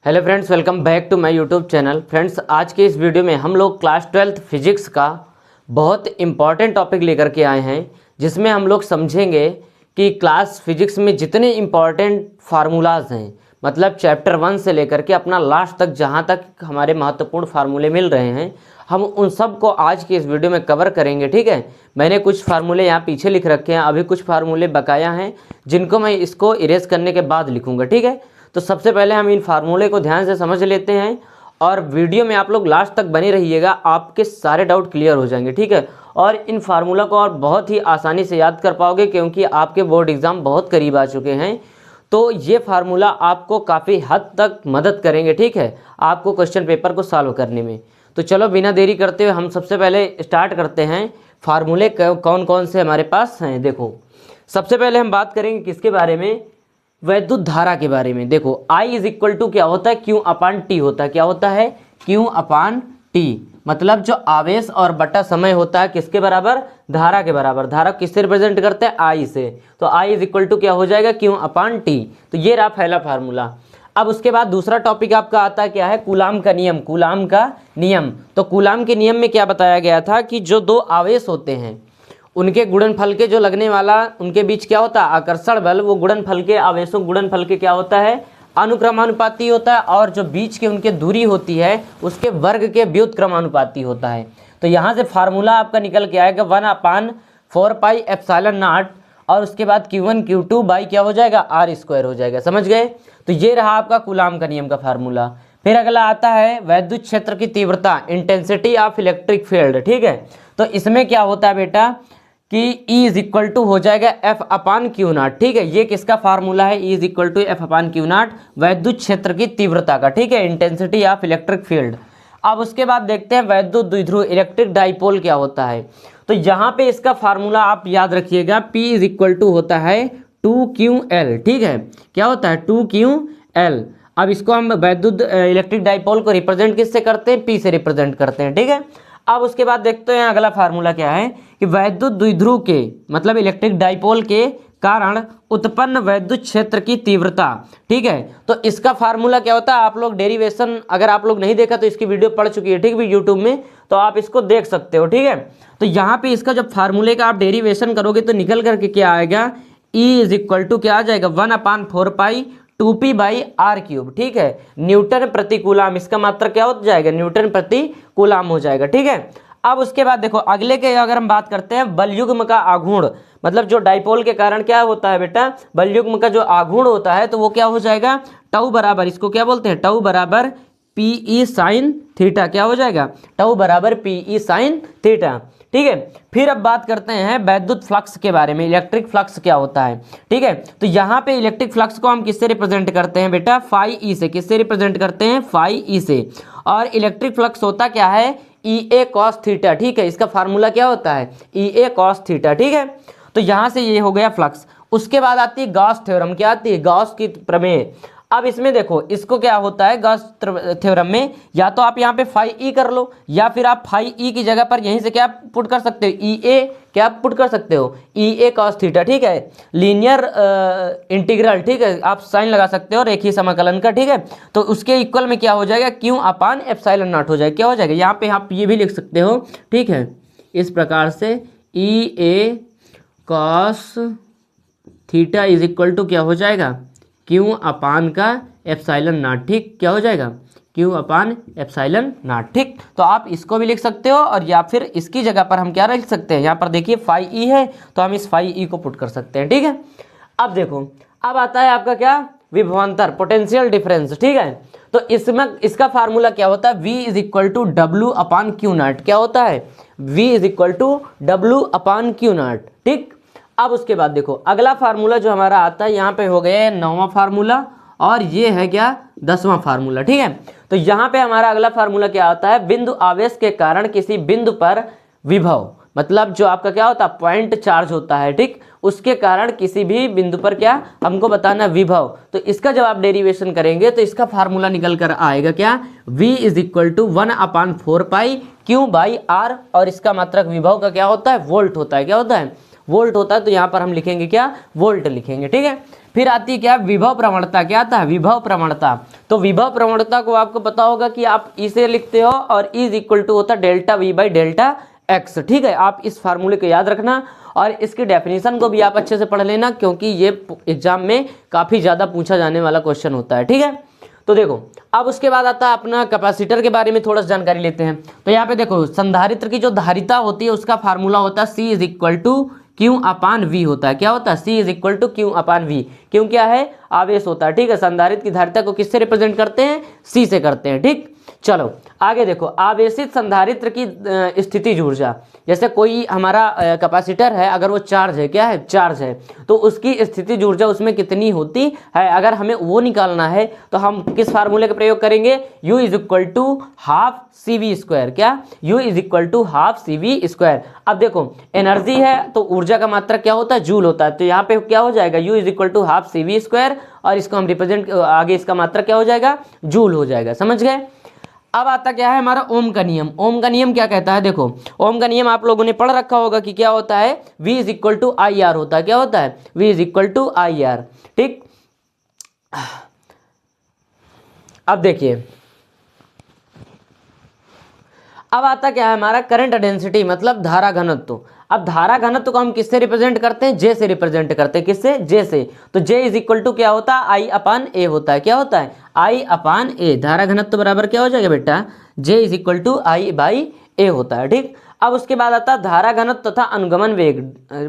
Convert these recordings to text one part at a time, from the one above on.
Hello friends, welcome back to my YouTube channel. Friends, आज के इस वीडियो में हम लोग क्लास 12th फिजिक्स का बहुत इम्पॉर्टेंट टॉपिक लेकर के आए हैं, जिसमें हम लोग समझेंगे कि क्लास फिजिक्स में जितने इम्पॉर्टेंट फार्मूलाज हैं, मतलब चैप्टर 1 से लेकर के अपना लास्ट तक जहाँ तक हमारे महत्वपूर्ण फार्मूले मिल रहे हैं, हम उन सब को आज के इस वीडियो में कवर करेंगे। ठीक है, मैंने कुछ फार्मूले यहाँ पीछे लिख रखे हैं, अभी कुछ फार्मूले बकाया हैं जिनको मैं इसको इरेज करने के बाद लिखूँगा। ठीक है, तो सबसे पहले हम इन फार्मूले को ध्यान से समझ लेते हैं और वीडियो में आप लोग लास्ट तक बने रहिएगा, आपके सारे डाउट क्लियर हो जाएंगे। ठीक है, और इन फार्मूला को और बहुत ही आसानी से याद कर पाओगे क्योंकि आपके बोर्ड एग्ज़ाम बहुत करीब आ चुके हैं। तो ये फार्मूला आपको काफ़ी हद तक मदद करेंगे। ठीक है, आपको क्वेश्चन पेपर को सॉल्व करने में। तो चलो बिना देरी करते हुए हम सबसे पहले स्टार्ट करते हैं। फार्मूले कौन कौन से हमारे पास हैं, देखो सबसे पहले हम बात करेंगे किसके बारे में, वैद्युत धारा के बारे में। देखो I इज इक्वल टू क्या होता है, Q अपान टी होता है। क्या होता है, Q अपान टी, मतलब जो आवेश और बटा समय होता है किसके बराबर, धारा के बराबर। धारा किससे रिप्रेजेंट करते हैं, I से, तो I इज इक्वल टू क्या हो जाएगा, Q अपान टी। तो ये रहा पहला फार्मूला। अब उसके बाद दूसरा टॉपिक आपका आता है क्या है, कूलाम का नियम। कूलाम का नियम, तो कूलाम के नियम में क्या बताया गया था कि जो दो आवेश होते हैं उनके गुणनफल के जो लगने वाला उनके बीच क्या होता है, आकर्षण बल, वो गुणनफल के आवेशों गुणनफल के क्या होता है, अनुक्रमानुपाती होता है। और जो बीच के उनके दूरी होती है उसके वर्ग के व्युत्क्रमानुपाती होता है। तो यहाँ से फार्मूला आपका निकल के आएगा 1/4 पाई एप्सिलॉन नॉट, और उसके बाद Q1 Q2 बाई क्या हो जाएगा, R² हो जाएगा। समझ गए, तो ये रहा आपका कूलाम का नियम का फार्मूला। फिर अगला आता है वैद्युत क्षेत्र की तीव्रता, इंटेंसिटी ऑफ इलेक्ट्रिक फील्ड। ठीक है, तो इसमें क्या होता है बेटा कि E इज इक्वल टू हो जाएगा F अपान क्यू नॉट। ठीक है, ये किसका फार्मूला है, E is equal to F upon Q naught, वैद्युत क्षेत्र की तीव्रता का। ठीक है, इंटेंसिटी ऑफ इलेक्ट्रिक फील्ड। अब उसके बाद देखते हैं वैद्युत द्विध्रुव इलेक्ट्रिक डाइपोल क्या होता है। तो यहाँ पे इसका फार्मूला आप याद रखिएगा, P इज इक्वल टू होता है 2QL। ठीक है, क्या होता है 2QL। अब इसको हम वैद्युत इलेक्ट्रिक डाइपोल को रिप्रेजेंट किससे करते हैं, P से रिप्रेजेंट करते हैं। ठीक है, अब उसके बाद देखते हैं अगला फार्मूला क्या है कि वैद्युत द्विध्रुव के मतलब इलेक्ट्रिक डाइपोल के कारण उत्पन्न वैद्युत क्षेत्र की तीव्रता। ठीक है, तो इसका फार्मूला क्या होता है, आप लोग डेरिवेशन अगर आप लोग नहीं देखा तो इसकी वीडियो पढ़ चुकी है, ठीक है, यूट्यूब में, तो आप इसको देख सकते हो। ठीक है, तो यहाँ पे इसका जब फार्मूले का आप डेरिवेशन करोगे तो निकल करके क्या आएगा, E इज इक्वल टू क्या आ जाएगा 1/4 पाई 2p बाई R³। ठीक है, न्यूटन प्रति कूलाम, इसका मात्रा क्या हो जाएगा, न्यूटन प्रति कूलाम हो जाएगा। ठीक है, अब उसके बाद देखो अगले के अगर हम बात करते हैं बलयुग्म का आघूर्ण, मतलब जो डाइपोल के कारण क्या होता है बेटा, बलयुग्म का जो आघूर्ण होता है तो वो क्या हो जाएगा, टाउ बराबर, इसको क्या बोलते हैं, टाउ बराबर PE साइन थीटा। क्या हो जाएगा, टाउ बराबर PE साइन थीटा। ठीक है, फिर अब बात करते हैं वैद्युत फ्लक्स के बारे में, इलेक्ट्रिक फ्लक्स क्या होता है। ठीक है, तो यहाँ पे इलेक्ट्रिक फ्लक्स को हम किससे रिप्रेजेंट करते हैं बेटा, फाई ई से। किससे रिप्रेजेंट करते हैं, फाई ई से। और इलेक्ट्रिक फ्लक्स होता क्या है, EA cos थीटा। ठीक है, इसका फार्मूला क्या होता है, EA cos थीटा। ठीक है, तो यहाँ से ये हो गया फ्लक्स। उसके बाद आती है गॉस थ्योरम। क्या आती है, गॉस की प्रमेय। अब इसमें देखो इसको क्या होता है, गॉस थ्योरम में या तो आप यहाँ पे फाई ई कर लो, या फिर आप फाई ई की जगह पर यहीं से क्या पुट कर सकते हो, EA क्या पुट कर सकते हो, EA cos थीटा। ठीक है, लीनियर इंटीग्रल। ठीक है, आप साइन लगा सकते हो रेखीय समाकलन का। ठीक है, तो उसके इक्वल में क्या हो जाएगा, Q अपान एप्सिलॉन नॉट हो जाएगा। क्या हो जाएगा, यहाँ पे आप ये भी लिख सकते हो। ठीक है, इस प्रकार से EA cos theta is equal to क्या हो जाएगा, Q अपान का एप्सिलॉन नॉट। ठीक, क्या हो जाएगा, Q अपान एप्सिलॉन नॉट। ठीक, तो आप इसको भी लिख सकते हो, और या फिर इसकी जगह पर हम क्या लिख सकते हैं, यहाँ पर देखिए फाई ई है तो हम इस फाई ई को पुट कर सकते हैं। ठीक है, अब देखो अब आता है आपका क्या, विभवांतर, पोटेंशियल डिफरेंस। ठीक है, तो इसमें इसका फार्मूला क्या होता है, V is equal to W upon Q naught. क्या होता है, V is equal to W upon Q naught. ठीक, अब उसके बाद देखो अगला फार्मूला जो हमारा आता है, यहाँ पे हो गया 9वां फार्मूला, और ये है क्या, 10वां फार्मूला। ठीक है, तो यहाँ पे हमारा अगला फार्मूला क्या आता है, बिंदु आवेश के कारण किसी बिंदु पर विभव, मतलब जो आपका क्या होता है, पॉइंट चार्ज होता है। ठीक, उसके कारण किसी भी बिंदु पर क्या हमको बताना, विभव। तो इसका जब आप डेरिवेशन करेंगे तो इसका फार्मूला निकल कर आएगा क्या, V is equal to 1/4 pi Q by R, और इसका मात्रक विभव का क्या होता है, वोल्ट होता है। क्या होता है, वोल्ट होता है। तो यहाँ पर हम लिखेंगे क्या, वोल्ट लिखेंगे। ठीक है, फिर आती है क्या, विभव प्रवणता। क्या आता है, विभव प्रवणता। तो विभव प्रवणता को आपको पता होगा कि आप इसे लिखते हो और इज इक्वल टू होता है delta we by delta x. ठीक है, आप इस फार्मूले को याद रखना और इसकी डेफिनेशन को भी आप अच्छे से पढ़ लेना, क्योंकि ये एग्जाम में काफ़ी ज़्यादा पूछा जाने वाला क्वेश्चन होता है। ठीक है, तो देखो अब उसके बाद आता है अपना कैपेसिटर के बारे में थोड़ा सा जानकारी लेते हैं। तो यहाँ पे देखो संधारित्र की जो धारिता होती है उसका फार्मूला होता है C is equal to Q upon V होता है। क्या होता है, C is equal to Q upon V. क्यों, क्या है, आवेश होता है। ठीक है, संधारित्र की धारिता को किससे रिप्रेजेंट करते हैं, सी से करते हैं। ठीक, चलो आगे देखो, आवेशित संधारित्र की स्थितिज ऊर्जा। जैसे कोई हमारा कैपेसिटर है, अगर वो चार्ज है, क्या है, चार्ज है, तो उसकी स्थितिज ऊर्जा उसमें कितनी होती है, अगर हमें वो निकालना है तो हम किस फार्मूले का प्रयोग करेंगे, U is equal to half C V square. क्या, U is equal to half C V square. अब देखो एनर्जी है तो ऊर्जा का मात्रा क्या होता है, जूल होता है। तो यहाँ पे क्या हो जाएगा, U is equal to half C V square, और इसको हम रिप्रेजेंट आगे इसका मात्रा क्या हो जाएगा, जूल हो जाएगा। समझ गए। अब आता क्या है हमारा ओम का नियम। ओम का नियम क्या कहता है, देखो ओम का नियम आप लोगों ने पढ़ रखा होगा कि क्या होता है, V is equal to I R होता है। क्या होता है, V is equal to I R. ठीक, अब देखिए अब आता क्या है हमारा करंट डेंसिटी, मतलब धारा घनत्व। अब धारा घनत्व को हम किससे रिप्रेजेंट करते हैं, जे से रिप्रेजेंट करते हैं। किससे, जे से। तो जे इज इक्वल टू क्या होता है, आई अपान ए होता है। क्या होता है, आई अपान ए। धारा घनत्व बराबर क्या हो जाएगा बेटा, J is equal to I by A होता है। ठीक, अब उसके बाद आता है धारा घनत्व तथा अनुगमन वेग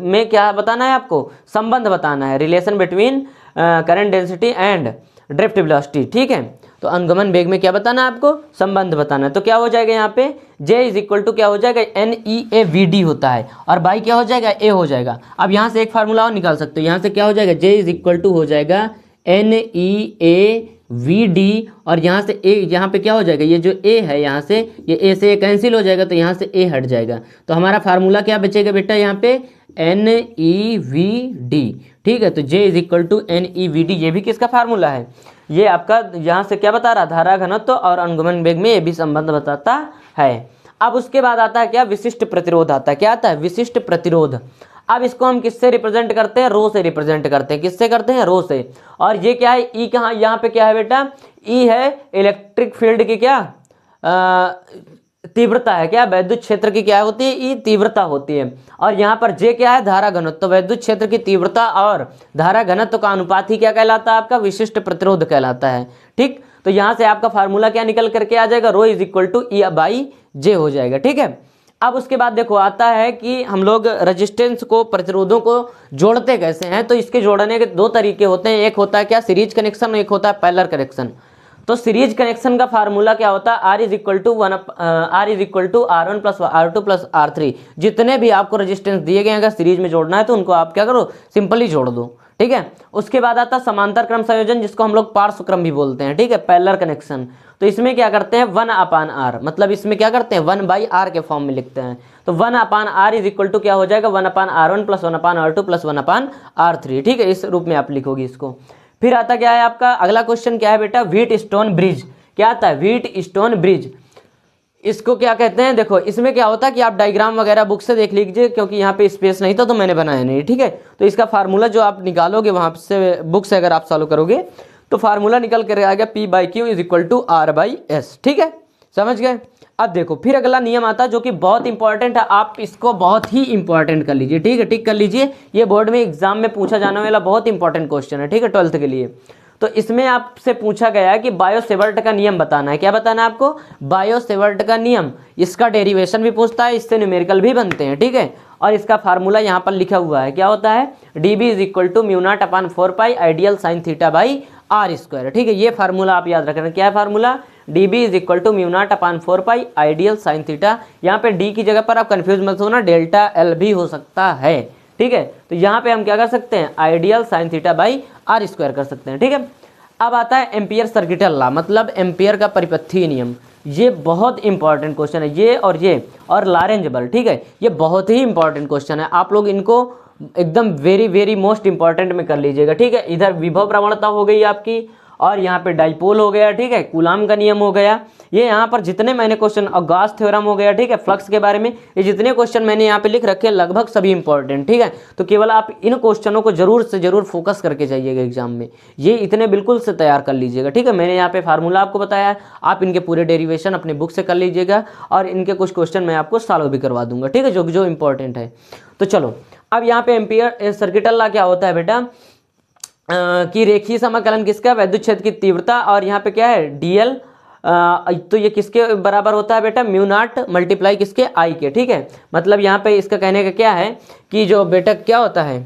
में क्या बताना है आपको, संबंध बताना है, relation between current density and drift velocity. ठीक है, तो अनुगमन वेग में क्या बताना है आपको, संबंध बताना है। तो क्या हो जाएगा यहाँ पे, J इज इक्वल टू क्या हो जाएगा, NEAVD होता है, और बाई क्या हो जाएगा, A हो जाएगा। अब यहाँ से एक फार्मूला और निकाल सकते हो, यहाँ से क्या हो जाएगा, J इज इक्वल टू हो जाएगा NEAVD, और यहाँ से A, यहाँ पे क्या हो जाएगा, ये जो A है यहाँ से, ये A से कैंसिल हो जाएगा, तो यहाँ से A हट जाएगा। तो हमारा फार्मूला क्या बचेगा बेटा, यहाँ पे NEVD। ठीक है, तो J is equal to NEVD, ये भी किसका फार्मूला है, ये आपका यहाँ से क्या बता रहा, धारा घनत्व और अनुगमन वेग में ये भी संबंध बताता है। अब उसके बाद आता है क्या, विशिष्ट प्रतिरोध आता है। क्या आता है, विशिष्ट प्रतिरोध। अब इसको हम किससे रिप्रेजेंट करते हैं, रो से रिप्रेजेंट करते हैं। किससे करते हैं, रो से। और ये क्या है, ई कहाँ, यहाँ पे क्या है बेटा, ई है इलेक्ट्रिक फील्ड की क्या तीव्रता है। क्या, वैद्युत क्षेत्र की क्या होती है, ई तीव्रता होती है। और यहाँ पर जे क्या है, धारा घनत्व। तो वैद्युत क्षेत्र की तीव्रता और धारा घनत्व का अनुपात ही क्या कहलाता है, आपका विशिष्ट प्रतिरोध कहलाता है। ठीक, तो यहाँ से आपका फार्मूला क्या निकल करके आ जाएगा, rho is equal to E by J हो जाएगा। ठीक है, अब उसके बाद देखो आता है कि हम लोग रेजिस्टेंस को, प्रतिरोधों को जोड़ते कैसे हैं। तो इसके जोड़ने के दो तरीके होते हैं, एक होता है क्या, सीरीज कनेक्शन, एक होता है पैरेलल कनेक्शन। तो सीरीज कनेक्शन का फार्मूला क्या होता है, R is equal to R1 plus R2 plus R3। जितने भी आपको रेजिस्टेंस दिए गए अगर सीरीज में जोड़ना है तो उनको आप क्या करो, सिंपली जोड़ दो। ठीक है, उसके बाद आता है समांतर क्रम संयोजन, जिसको हम लोग पार्श्व क्रम भी बोलते हैं। ठीक है, पैरेलल कनेक्शन। तो इसमें क्या करते हैं, 1/r, मतलब इसमें क्या करते हैं, 1/r के फॉर्म में लिखते हैं। तो 1/r इज इक्वल टू क्या हो जाएगा, 1/r1 plus 1/r2 plus 1/r3। ठीक है, इस रूप में आप लिखोगे इसको। फिर आता क्या है आपका अगला क्वेश्चन, क्या है बेटा, व्हीट स्टोन ब्रिज। क्या आता है, व्हीट स्टोन ब्रिज। इसको क्या कहते हैं, देखो इसमें क्या होता है कि आप डायग्राम वगैरह बुक से देख लीजिए, क्योंकि यहाँ पे स्पेस नहीं था तो मैंने बनाया नहीं। ठीक है, तो इसका फार्मूला जो आप निकालोगे वहाँ से बुक से अगर आप सॉल्व करोगे तो फार्मूला निकल कर आ गया P/Q is equal to R/S। ठीक है, समझ गए। अब देखो फिर अगला नियम आता है जो कि बहुत इंपॉर्टेंट है, आप इसको बहुत ही इंपॉर्टेंट कर लीजिए। ठीक है, टिक कर लीजिए, ये बोर्ड में एग्जाम में पूछा जाने वाला बहुत इंपॉर्टेंट क्वेश्चन है। ठीक है, 12th के लिए। तो इसमें आपसे पूछा गया है कि बायो-सेवर्ट का नियम बताना है। क्या बताना है आपको, बायो-सेवर्ट का नियम। इसका डेरिवेशन भी पूछता है, इससे न्यूमेरिकल भी बनते हैं। ठीक है, और इसका फार्मूला यहाँ पर लिखा हुआ है, क्या होता है, dB is equal to μ0/4π ideal sine theta by R square. ठीक है, ये फार्मूला आप याद रखना। क्या है formula, dB is equal to μ0/4π ideal sine theta. यहाँ पे d की जगह पर आप कंफ्यूज मत होना, डेल्टा एल भी हो सकता है। ठीक है, तो यहाँ पे हम क्या कर सकते हैं, आइडियल sine theta by R square कर सकते हैं। ठीक है, अब आता है एम्पियर सर्किटल लॉ, मतलब एम्पियर का परिपथीय नियम। ये बहुत इंपॉर्टेंट क्वेश्चन है, ये और लॉरेंज बल। ठीक है, ये बहुत ही इंपॉर्टेंट क्वेश्चन है, आप लोग इनको एकदम वेरी वेरी मोस्ट इंपॉर्टेंट में कर लीजिएगा। ठीक है, इधर विभव प्रवणता हो गई आपकी, और यहाँ पे डाइपोल हो गया, ठीक है, कूलाम का नियम हो गया। ये यहाँ पर जितने मैंने क्वेश्चन, और गॉस थ्योरम हो गया, ठीक है, फ्लक्स के बारे में, ये जितने क्वेश्चन मैंने यहाँ पे लिख रखे हैं लगभग सभी इंपॉर्टेंट, ठीक है। तो केवल आप इन क्वेश्चनों को जरूर से जरूर फोकस करके जाइएगा एग्जाम में, ये इतने बिल्कुल से तैयार कर लीजिएगा, ठीक है। मैंने यहाँ पे फार्मूला आपको बताया है, आप इनके पूरे डेरिवेशन अपने बुक से कर लीजिएगा और इनके कुछ क्वेश्चन मैं आपको सॉल्व भी करवा दूंगा, ठीक है, जो जो इंपॉर्टेंट है। तो चलो अब यहाँ पे एम्पियर सर्किटल लॉ क्या होता है बेटा, कि रेखीय समाकलन किसका, विद्युत क्षेत्र की तीव्रता, और यहाँ पे क्या है डीएल, तो ये किसके बराबर होता है बेटा, म्यू नॉट मल्टीप्लाई किसके, आई के, ठीक है। मतलब यहाँ पे इसका कहने का क्या है कि जो बेटा क्या होता है,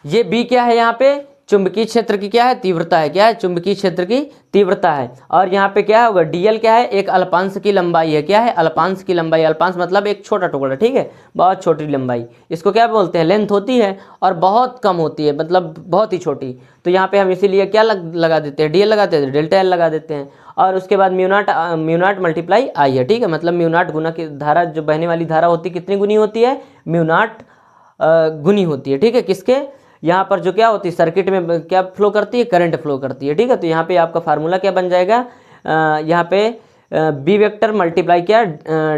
ये बी क्या है, यहाँ पे चुंबकीय क्षेत्र की क्या है, तीव्रता है, क्या है, चुंबकीय क्षेत्र की तीव्रता है। और यहाँ पे क्या होगा, डीएल क्या है, एक अल्पांश की लंबाई है, क्या है, अल्पांश की लंबाई, अल्पांश मतलब एक छोटा टुकड़ा, ठीक है, बहुत छोटी लंबाई, इसको क्या बोलते हैं, लेंथ होती है, और बहुत कम होती है, मतलब बहुत ही छोटी। तो यहाँ पे हम इसीलिए क्या लगा देते हैं, डीएल लगाते हैं, डेल्टा एल लगा देते हैं। और उसके बाद म्यू नॉट मल्टीप्लाई आई है, ठीक है, मतलब म्यू नॉट गुना की धारा, जो बहने वाली धारा होती है कितनी गुनी होती है, म्यू नॉट गुनी होती है, ठीक है, किसके, यहाँ पर जो क्या होती है सर्किट में क्या फ्लो करती है, करंट फ्लो करती है, ठीक है। तो यहाँ पे आपका फार्मूला क्या बन जाएगा, यहाँ पे बी वेक्टर मल्टीप्लाई क्या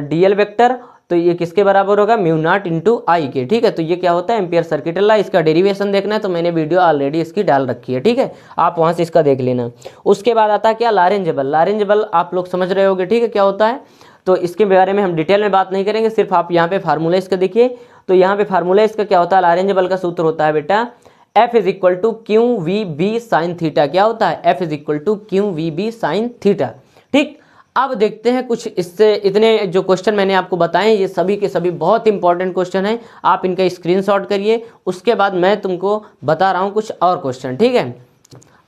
डीएल वेक्टर, तो ये किसके बराबर होगा, म्यू नॉट इंटू आई के, ठीक है। तो ये क्या होता है, एम्पियर सर्किटल लॉ। इसका डेरिवेशन देखना है तो मैंने वीडियो ऑलरेडी इसकी डाल रखी है, ठीक है, आप वहाँ से इसका देख लेना। उसके बाद आता है क्या, लॉरेंज बल। लॉरेंज बल आप लोग समझ रहे होगे, ठीक है, क्या होता है, तो इसके बारे में हम डिटेल में बात नहीं करेंगे, सिर्फ आप यहाँ पे फार्मूला इसका देखिए। तो यहाँ पे फार्मूला इसका क्या होता है, लॉरेंज बल का सूत्र होता है बेटा F is equal to Q V B sine theta. क्या होता है, F is equal to Q V B sine theta, ठीक। अब देखते हैं कुछ इससे, इतने जो क्वेश्चन मैंने आपको बताए ये सभी के सभी बहुत इंपॉर्टेंट क्वेश्चन हैं, आप इनका स्क्रीनशॉट करिए। उसके बाद मैं तुमको बता रहा हूँ कुछ और क्वेश्चन, ठीक है।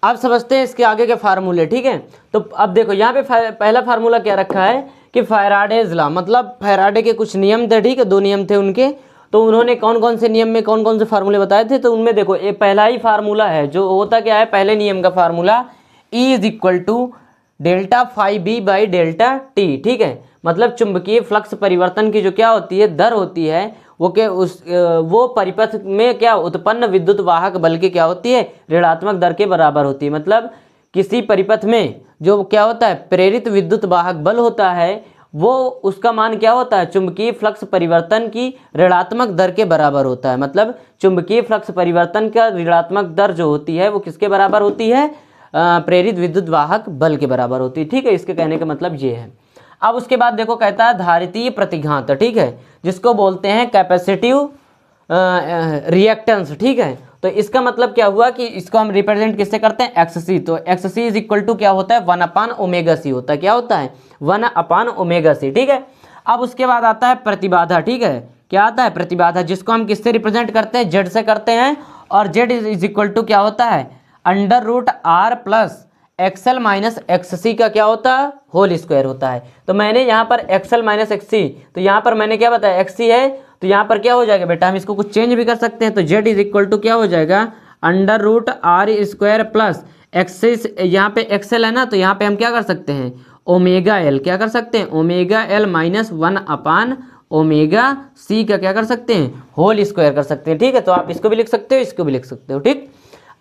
अब समझते हैं इसके आगे के फार्मूले, ठीक है। तो अब देखो यहाँ पे पहला फार्मूला क्या रखा है कि फैराडेज लॉ, मतलब फैराडे के कुछ नियम थे, ठीक है, 2 नियम थे उनके। तो उन्होंने कौन कौन से नियम में कौन कौन से फार्मूले बताए थे, तो उनमें देखो ये पहला ही फार्मूला है जो होता क्या है, पहले नियम का formula E is equal to delta phi B by delta T, ठीक है। मतलब चुंबकीय फ्लक्स परिवर्तन की जो क्या होती है, दर होती है, वो क्या वो परिपथ में क्या उत्पन्न विद्युत वाहक बल की क्या होती है, ऋणात्मक दर के बराबर होती है। मतलब किसी परिपथ में जो क्या होता है, प्रेरित विद्युत वाहक बल होता है, वो उसका मान क्या होता है, चुंबकीय फ्लक्स परिवर्तन की ऋणात्मक दर के बराबर होता है। मतलब चुंबकीय फ्लक्स परिवर्तन का ऋणात्मक दर जो होती है वो किसके बराबर होती है, प्रेरित विद्युत वाहक बल के बराबर होती है, ठीक है। इसके कहने का मतलब ये है। अब उसके बाद देखो कहता है धारितीय प्रतिघात, ठीक है, जिसको बोलते हैं कैपेसिटिव रिएक्टेंस, ठीक है। तो इसका मतलब क्या हुआ कि इसको हम रिप्रेजेंट किससे करते हैं, एक्स सी। तो X C is equal to क्या होता है, 1/ओमेगा सी होता है। क्या होता है, 1/ओमेगा सी, ठीक है। अब उसके बाद आता है प्रतिबाधा, ठीक है। क्या आता है, प्रतिबाधा, जिसको हम किससे रिप्रेजेंट करते हैं, जेड से करते हैं। और जेड इज इक्वल टू क्या होता है, √r plus XL minus X C का क्या होता है, होल स्क्वायर होता है। तो मैंने यहाँ पर एक्सएल माइनस एक्स सी, तो यहाँ पर मैंने क्या बताया, एक्स सी है, तो यहाँ पर क्या हो जाएगा बेटा, हम इसको कुछ चेंज भी कर सकते हैं। तो जेड इज इक्वल टू क्या हो जाएगा, √r² प्लस एक्सिस, यहाँ पे एक्सएल है ना, तो यहाँ पे हम क्या कर सकते हैं, ओमेगा एल, क्या कर सकते हैं, ओमेगा एल माइनस 1/ओमेगा सी का क्या कर सकते हैं, होल स्क्वायर कर सकते हैं, ठीक है। तो आप इसको भी लिख सकते हो, इसको भी लिख सकते हो, ठीक।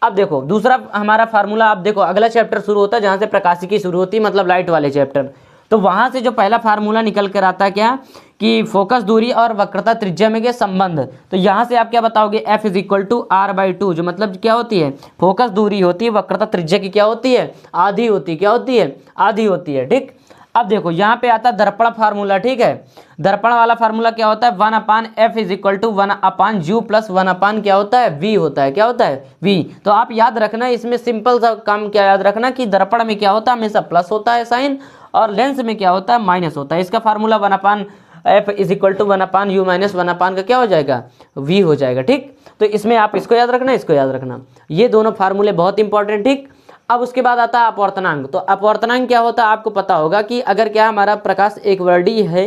अब देखो दूसरा हमारा फार्मूला, आप देखो अगला चैप्टर शुरू होता है जहाँ से प्रकाशिकी शुरू होती है, मतलब लाइट वाले चैप्टर। तो वहाँ से जो पहला फार्मूला निकल कर आता है क्या, कि फोकस दूरी और वक्रता त्रिज्या में के संबंध। तो यहाँ से आप क्या बताओगे, F is equal to R/2, जो मतलब क्या होती है, फोकस दूरी होती है, वक्रता त्रिज्या की क्या होती है, आधी होती है, क्या होती है, आधी होती है, ठीक। अब देखो यहाँ पे आता है दर्पण फार्मूला, ठीक है। दर्पण वाला फार्मूला क्या होता है, 1/F is equal to 1/U plus 1/ क्या होता है, V होता है। क्या होता है, V। तो आप याद रखना इसमें सिंपल सा काम क्या याद रखना कि दर्पण में क्या होता है, हमेशा प्लस होता है साइन, और लेंस में क्या होता है, माइनस होता है। इसका formula 1/F is equal to 1/U minus 1/ का क्या हो जाएगा, V हो जाएगा, ठीक। तो इसमें आप इसको याद रखना, इसको याद रखना, ये दोनों फार्मूले बहुत इंपॉर्टेंट, ठीक। अब उसके बाद आता है अपवर्तनांक। तो अपवर्तनांक क्या होता है, आपको पता होगा कि अगर क्या हमारा प्रकाश एक वर्डी है,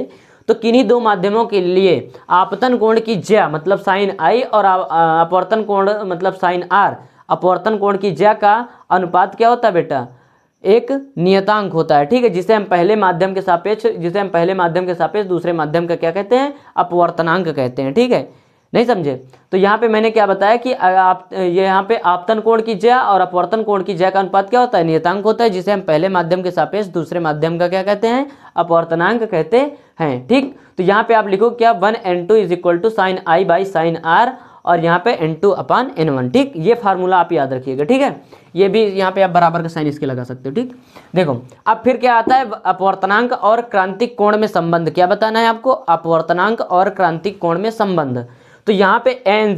तो किन्हीं दो माध्यमों के लिए आपतन कोण की ज्या मतलब साइन आई और अपवर्तन कोण मतलब साइन आर, अपवर्तन कोण की ज्या का अनुपात क्या होता है बेटा, एक नियतांक होता है, ठीक है, जिसे हम पहले माध्यम के सापेक्ष दूसरे माध्यम का क्या कहते हैं, अपवर्तनांक कहते हैं, ठीक है। नहीं समझे? तो यहाँ पे मैंने क्या बताया कि आप ये यहाँ पे आपतन कोण की ज्या और अपवर्तन कोण की ज्या का अनुपात क्या होता है, नियतांक होता है, जिसे हम पहले माध्यम के सापेक्ष दूसरे माध्यम का क्या कहते हैं, अपवर्तनांक कहते हैं। ठीक, तो यहाँ पे आप लिखो क्या 1n2 is equal to sine I by sine R, और यहाँ पे n2 अपान n1। ठीक, ये फार्मूला आप याद रखिएगा। ठीक है, ये भी यहाँ पे आप बराबर का साइन इसके लगा सकते हो। ठीक, देखो अब फिर क्या आता है, अपवर्तनांक और क्रांतिक कोण में संबंध। क्या बताना है आपको, अपवर्तनांक और क्रांतिक कोण में संबंध। तो यहाँ पे N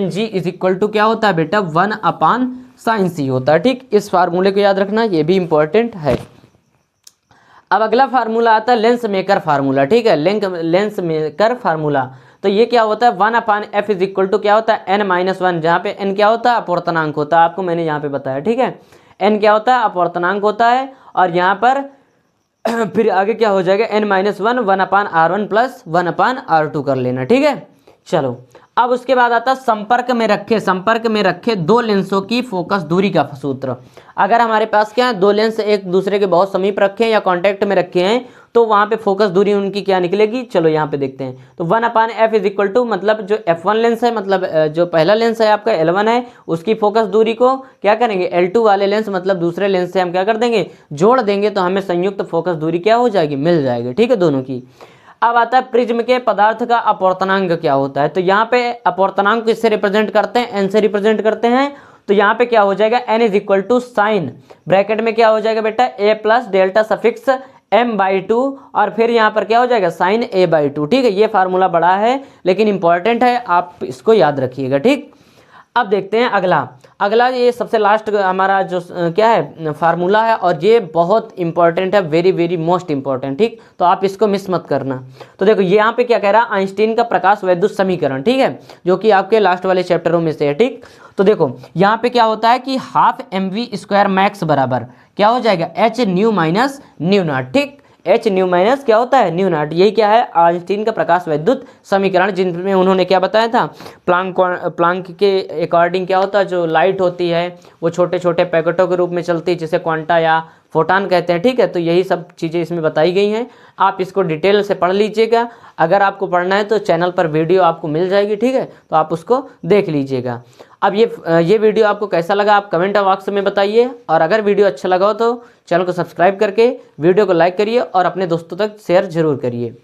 G is equal to क्या होता है बेटा, 1 अपान साइन सी होता है। ठीक, इस फार्मूले को याद रखना, ये भी इंपॉर्टेंट है। अब अगला फार्मूला आता है लेंस मेकर फार्मूला। ठीक है, लेंस मेकर फार्मूला। तो ये क्या होता है, 1 upon F is equal to क्या होता है, n माइनस 1, जहाँ पे n क्या होता है, अपवर्तनांक होता है, आपको मैंने यहाँ पे बताया। ठीक है, n क्या होता है, अपवर्तनांक होता है, और यहाँ पर फिर आगे क्या हो जाएगा, n माइनस 1, 1 अपान R1 प्लस 1 अपान R2 कर लेना। ठीक है, चलो अब उसके बाद आता है संपर्क में रखे दो लेंसों की फोकस दूरी का सूत्र। अगर हमारे पास क्या है, दो लेंस एक दूसरे के बहुत समीप रखे हैं या कांटेक्ट में रखे हैं, तो वहां पे फोकस दूरी उनकी क्या निकलेगी, चलो यहाँ पे देखते हैं। तो 1 upon F is equal to, मतलब जो f1 लेंस है, मतलब जो पहला लेंस है आपका L1 है, उसकी फोकस दूरी को क्या करेंगे, L2 वाले लेंस मतलब दूसरे लेंस से हम क्या कर देंगे, जोड़ देंगे, तो हमें संयुक्त फोकस दूरी क्या हो जाएगी, मिल जाएगी। ठीक है, दोनों की। अब आता है प्रिज्म के पदार्थ का अपवर्तनांक क्या होता है। तो यहाँ पे अपवर्तनांक किससे रिप्रेजेंट करते हैं, n से रिप्रेजेंट करते हैं। तो यहाँ पे क्या हो जाएगा, n is equal to sine, bracket में क्या हो जाएगा बेटा, a plus delta suffix m/2, और फिर यहाँ पर क्या हो जाएगा, साइन a/2। ठीक है, ये फार्मूला बड़ा है लेकिन इंपॉर्टेंट है, आप इसको याद रखिएगा। ठीक, अब देखते हैं अगला ये सबसे लास्ट हमारा जो क्या है फार्मूला है, और ये बहुत इंपॉर्टेंट है, वेरी वेरी मोस्ट इंपॉर्टेंट। ठीक, तो आप इसको मिस मत करना। तो देखो ये यहाँ पे क्या कह रहा है, आइंस्टीन का प्रकाश वैद्युत समीकरण। ठीक है, जो कि आपके लास्ट वाले चैप्टरों में से है। ठीक, तो देखो यहाँ पे क्या होता है कि हाफ mv² मैक्स बराबर क्या हो जाएगा, h new minus new not. ठीक, h न्यू माइनस क्या होता है, न्यू नॉट। यही क्या है, आइंस्टीन का प्रकाश वैद्युत समीकरण, जिनमें उन्होंने क्या बताया था, प्लांक के अकॉर्डिंग क्या होता है, जो लाइट होती है वो छोटे छोटे पैकेटों के रूप में चलती है, जिसे क्वांटा या फोटान कहते हैं। ठीक है, तो यही सब चीज़ें इसमें बताई गई हैं, आप इसको डिटेल से पढ़ लीजिएगा। अगर आपको पढ़ना है तो चैनल पर वीडियो आपको मिल जाएगी। ठीक है, तो आप उसको देख लीजिएगा। अब ये वीडियो आपको कैसा लगा, आप कमेंट बॉक्स में बताइए, और अगर वीडियो अच्छा लगा हो तो चैनल को सब्सक्राइब करके वीडियो को लाइक करिए और अपने दोस्तों तक शेयर जरूर करिए।